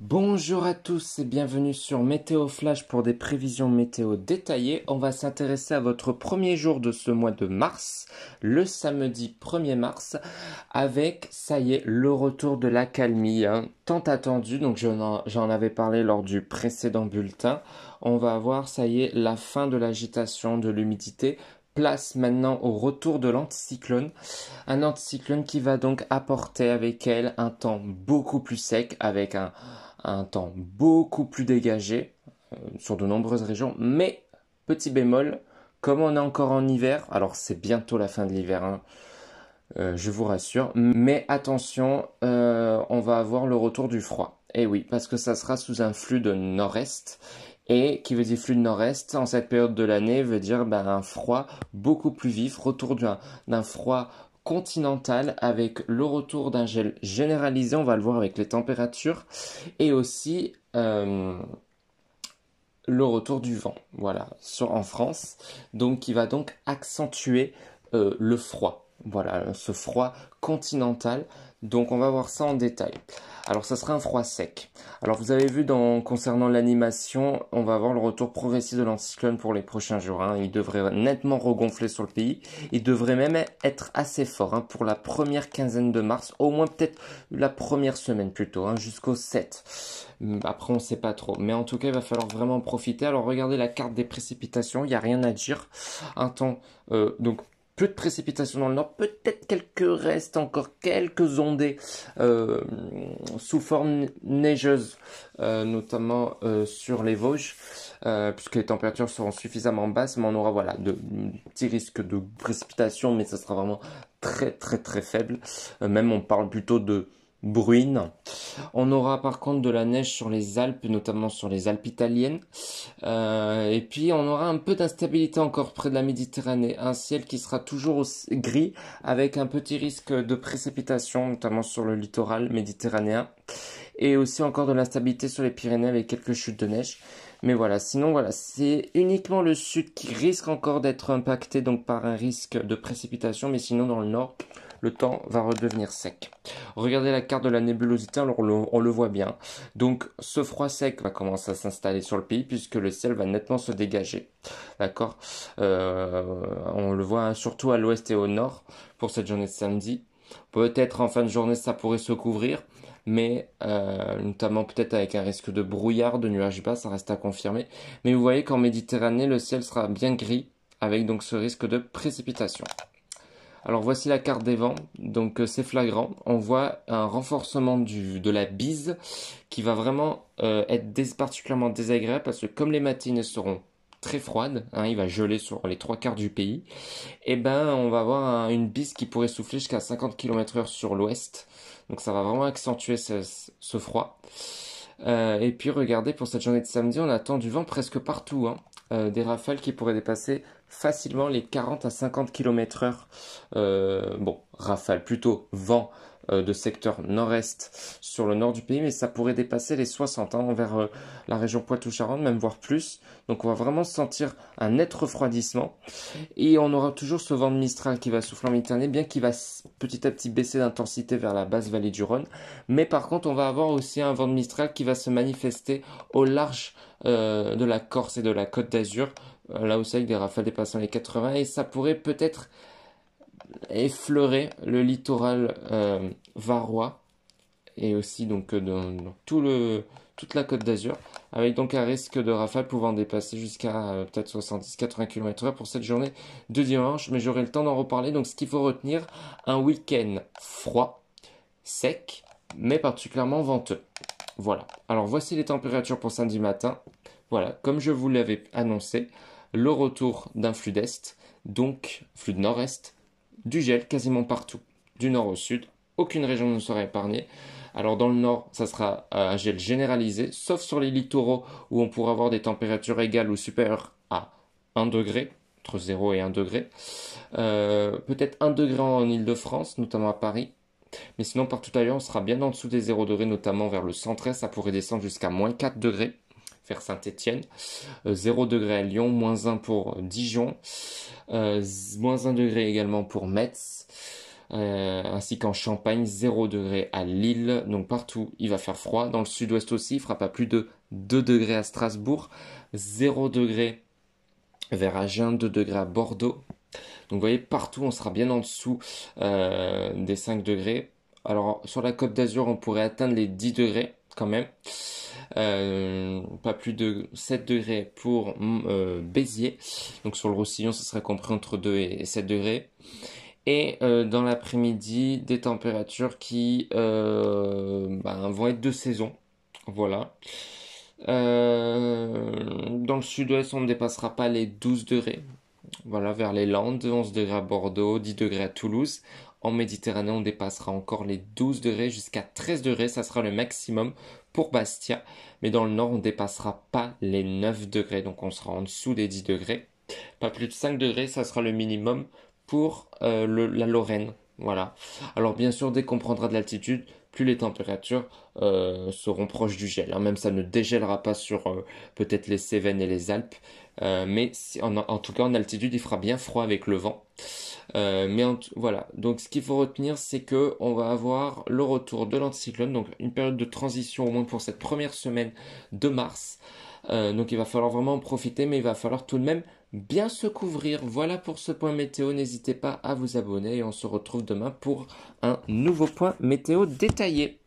Bonjour à tous et bienvenue sur Météo Flash pour des prévisions météo détaillées. On va s'intéresser à votre premier jour de ce mois de mars, le samedi 1er mars, avec, ça y est, le retour de l'accalmie, tant attendu. Donc j'en avais parlé lors du précédent bulletin. On va avoir, ça y est, la fin de l'agitation, de l'humidité. Place maintenant au retour de l'anticyclone. Un anticyclone qui va donc apporter avec elle un temps beaucoup plus sec, avec un temps beaucoup plus dégagé sur de nombreuses régions. Mais, petit bémol, comme on est encore en hiver, alors c'est bientôt la fin de l'hiver, je vous rassure, mais attention, on va avoir le retour du froid. Et oui, parce que ça sera sous un flux de nord-est. Et qui veut dire flux de nord-est, en cette période de l'année, veut dire un froid beaucoup plus vif, retour d'un froid continental avec le retour d'un gel généralisé, on va le voir avec les températures, et aussi le retour du vent, voilà, en France, donc qui va donc accentuer le froid. Voilà, ce froid continental. Donc on va voir ça en détail. Alors ça sera un froid sec. Alors vous avez vu concernant l'animation, on va avoir le retour progressif de l'anticyclone pour les prochains jours. Il devrait nettement regonfler sur le pays. Il devrait même être assez fort pour la première quinzaine de mars, au moins peut-être la première semaine plutôt, jusqu'au 7. Après on ne sait pas trop. Mais en tout cas il va falloir vraiment profiter. Alors regardez la carte des précipitations, il n'y a rien à dire. Un temps, donc peu de précipitations dans le nord, peut-être encore quelques ondées sous forme neigeuse, notamment sur les Vosges, puisque les températures seront suffisamment basses, mais on aura voilà de petits risques de précipitation, mais ça sera vraiment très très très faible. Même on parle plutôt de bruine. On aura par contre de la neige sur les Alpes, notamment sur les Alpes italiennes. Et puis on aura un peu d'instabilité encore près de la Méditerranée. Un ciel qui sera toujours gris avec un petit risque de précipitation, notamment sur le littoral méditerranéen. Et aussi encore de l'instabilité sur les Pyrénées avec quelques chutes de neige. Mais voilà, sinon voilà, c'est uniquement le sud qui risque encore d'être impacté donc par un risque de précipitation. Mais sinon dans le nord, le temps va redevenir sec. Regardez la carte de la nébulosité, alors on le voit bien. Donc ce froid sec va commencer à s'installer sur le pays puisque le ciel va nettement se dégager. D'accord, on le voit surtout à l'ouest et au nord pour cette journée de samedi. Peut-être en fin de journée ça pourrait se couvrir, mais notamment peut-être avec un risque de brouillard, de nuages bas, ça reste à confirmer. Mais vous voyez qu'en Méditerranée, le ciel sera bien gris avec donc ce risque de précipitation. Alors voici la carte des vents, donc c'est flagrant, on voit un renforcement de la bise qui va vraiment être particulièrement désagréable parce que comme les matinées seront très froides, il va geler sur les 3 quarts du pays, et on va avoir une bise qui pourrait souffler jusqu'à 50 km/h sur l'ouest, donc ça va vraiment accentuer ce froid. Et puis regardez, pour cette journée de samedi, on attend du vent presque partout, des rafales qui pourraient dépasser facilement les 40 à 50 km/h. Bon, rafales, plutôt vent de secteur nord-est sur le nord du pays, mais ça pourrait dépasser les 60 vers la région Poitou-Charentes, même voire plus. Donc on va vraiment sentir un net refroidissement. Et on aura toujours ce vent de Mistral qui va souffler en Méditerranée, bien qu'il va petit à petit baisser d'intensité vers la basse vallée du Rhône. Mais par contre, on va avoir aussi un vent de Mistral qui va se manifester au large de la Corse et de la Côte d'Azur, là aussi avec des rafales dépassant les 80, et ça pourrait peut-être effleurer le littoral varois et aussi donc dans toute la Côte d'Azur, avec donc un risque de rafale pouvant dépasser jusqu'à peut-être 70-80 km/h pour cette journée de dimanche, mais j'aurai le temps d'en reparler. Donc ce qu'il faut retenir, un week-end froid, sec, mais particulièrement venteux. Voilà, alors voici les températures pour samedi matin. Voilà, comme je vous l'avais annoncé, le retour d'un flux d'est, donc flux de nord-est, du gel quasiment partout, du nord au sud, aucune région ne sera épargnée. Alors dans le nord, ça sera un gel généralisé, sauf sur les littoraux où on pourra avoir des températures égales ou supérieures à 1 degré, entre 0 et 1 degré. Peut-être 1 degré en Île-de-France, notamment à Paris. Mais sinon, partout ailleurs, on sera bien en dessous des 0 degrés, notamment vers le centre-est, ça pourrait descendre jusqu'à moins 4 degrés vers Saint-Étienne. 0 degré à Lyon, moins 1 pour Dijon, moins 1 degré également pour Metz. ainsi qu'en Champagne, 0 degré à Lille. Donc partout, il va faire froid. Dans le sud-ouest aussi, il fera pas plus de 2 degrés à Strasbourg, 0 degré vers Agen, 2 degrés à Bordeaux. Donc vous voyez, partout, on sera bien en dessous des 5 degrés. Alors sur la Côte d'Azur, on pourrait atteindre les 10 degrés quand même. Pas plus de 7 degrés pour Béziers. Donc sur le Roussillon, ce serait compris entre 2 et 7 degrés. Et dans l'après-midi, des températures qui vont être de saison. Voilà. Dans le sud-ouest, on ne dépassera pas les 12 degrés. Voilà, vers les Landes, 11 degrés à Bordeaux, 10 degrés à Toulouse. En Méditerranée, on dépassera encore les 12 degrés jusqu'à 13 degrés, ça sera le maximum pour Bastia. Mais dans le nord, on ne dépassera pas les 9 degrés, donc on sera en dessous des 10 degrés. Pas plus de 5 degrés, ça sera le minimum pour la Lorraine. Voilà. Alors bien sûr, dès qu'on prendra de l'altitude, plus les températures seront proches du gel. Même ça ne dégèlera pas sur peut-être les Cévennes et les Alpes. Mais en tout cas, en altitude, il fera bien froid avec le vent. Voilà. Donc ce qu'il faut retenir, c'est que on va avoir le retour de l'anticyclone, donc une période de transition au moins pour cette première semaine de mars. Donc il va falloir vraiment en profiter, mais il va falloir tout de même bien se couvrir. Voilà pour ce point météo. N'hésitez pas à vous abonner et on se retrouve demain pour un nouveau point météo détaillé.